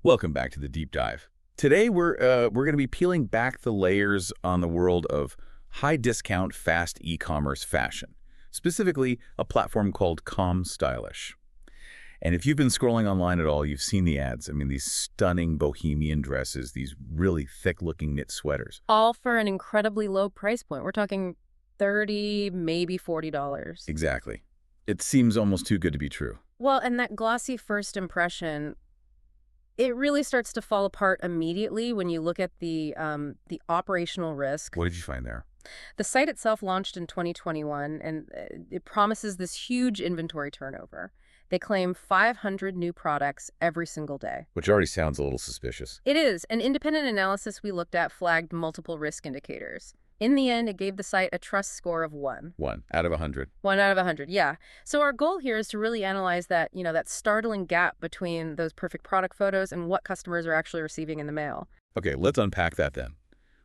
Welcome back to the deep dive. Today we're going to be peeling back the layers on the world of high discount, fast e-commerce fashion, specifically a platform called Comstylish. And if you've been scrolling online at all, you've seen the ads. I mean, these stunning bohemian dresses, these really thick-looking knit sweaters. All for an incredibly low price point. We're talking $30, maybe $40. Exactly. It seems almost too good to be true. Well, and that glossy first impression, it really starts to fall apart immediately when you look at the operational risk. What did you find there? The site itself launched in 2021, and it promises this huge inventory turnover. They claim 500 new products every single day. Which already sounds a little suspicious. It is. An independent analysis we looked at flagged multiple risk indicators. In the end, it gave the site a trust score of 1. 1 out of 100. 1 out of 100, yeah. So our goal here is to really analyze that, that startling gap between those perfect product photos and what customers are actually receiving in the mail. Okay, let's unpack that then.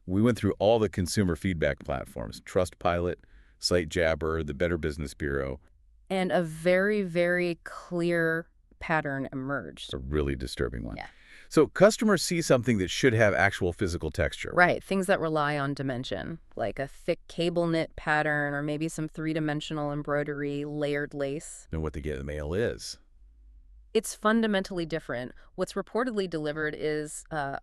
We went through all the consumer feedback platforms, Trustpilot, SiteJabber, the Better Business Bureau. And a very, very clear pattern emerged. A really disturbing one. Yeah. So customers see something that should have actual physical texture. Right, things that rely on dimension, like a thick cable knit pattern or maybe some three-dimensional embroidery, layered lace. And what they get in the mail is. It's fundamentally different. What's reportedly delivered is, a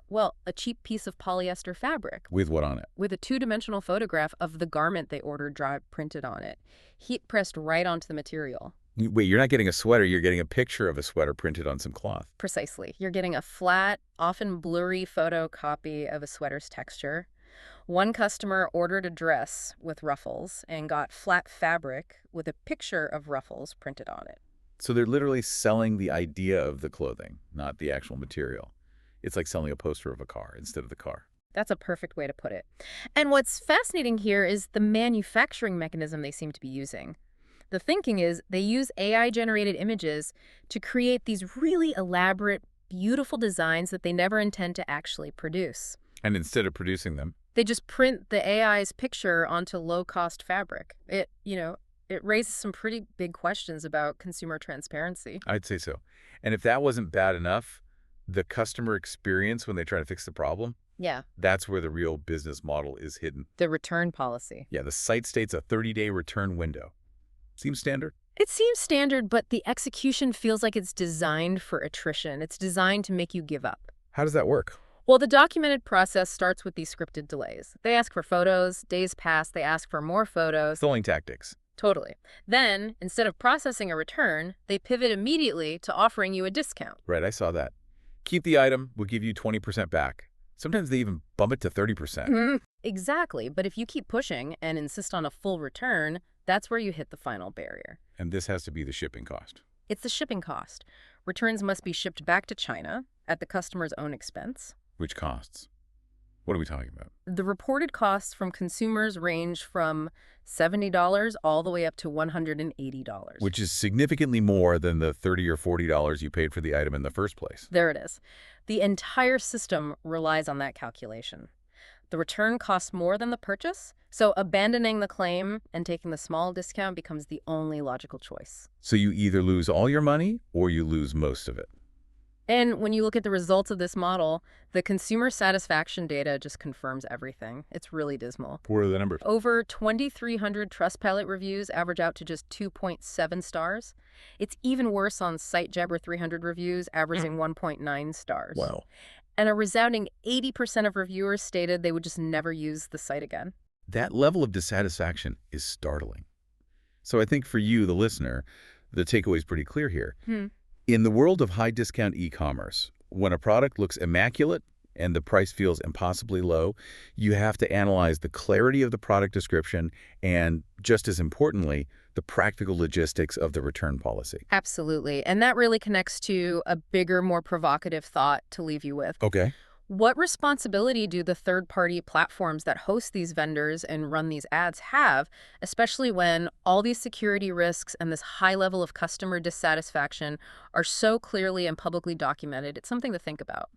cheap piece of polyester fabric. With what on it? With a two-dimensional photograph of the garment they ordered dry printed on it. Heat pressed right onto the material. Wait, you're not getting a sweater, you're getting a picture of a sweater printed on some cloth. Precisely. You're getting a flat, often blurry photocopy of a sweater's texture. One customer ordered a dress with ruffles and got flat fabric with a picture of ruffles printed on it. So they're literally selling the idea of the clothing, not the actual material. It's like selling a poster of a car instead of the car. That's a perfect way to put it. And what's fascinating here is the manufacturing mechanism they seem to be using. The thinking is they use AI-generated images to create these really elaborate, beautiful designs that they never intend to actually produce. And instead of producing them, they just print the AI's picture onto low-cost fabric. It raises some pretty big questions about consumer transparency. I'd say so. And if that wasn't bad enough, the customer experience when they try to fix the problem, yeah, that's where the real business model is hidden. The return policy. Yeah, the site states a 30-day return window. Seems standard? It seems standard, but the execution feels like it's designed for attrition. It's designed to make you give up. How does that work? Well, the documented process starts with these scripted delays. They ask for photos, days pass, they ask for more photos. Stalling tactics. Totally. Then, instead of processing a return, they pivot immediately to offering you a discount. Right, I saw that. Keep the item, we'll give you 20% back. Sometimes they even bump it to 30%. Exactly, but if you keep pushing and insist on a full return, that's where you hit the final barrier. And this has to be the shipping cost. It's the shipping cost. Returns must be shipped back to China at the customer's own expense. Which costs? What are we talking about? The reported costs from consumers range from $70 all the way up to $180. Which is significantly more than the $30 or $40 you paid for the item in the first place. There it is. The entire system relies on that calculation. The return costs more than the purchase, so abandoning the claim and taking the small discount becomes the only logical choice. So you either lose all your money or you lose most of it. And when you look at the results of this model, the consumer satisfaction data just confirms everything. It's really dismal. What are the numbers? Over 2,300 Trustpilot reviews average out to just 2.7 stars. It's even worse on SiteJabber 300 reviews, averaging 1.9 stars. Wow. And a resounding 80% of reviewers stated they would just never use the site again. That level of dissatisfaction is startling. So I think for you, the listener, the takeaway is pretty clear here. In the world of high-discount e-commerce, when a product looks immaculate and the price feels impossibly low, you have to analyze the clarity of the product description and, just as importantly, the practical logistics of the return policy. Absolutely. And that really connects to a bigger, more provocative thought to leave you with. Okay. What responsibility do the third-party platforms that host these vendors and run these ads have, especially when all these security risks and this high level of customer dissatisfaction are so clearly and publicly documented? It's something to think about.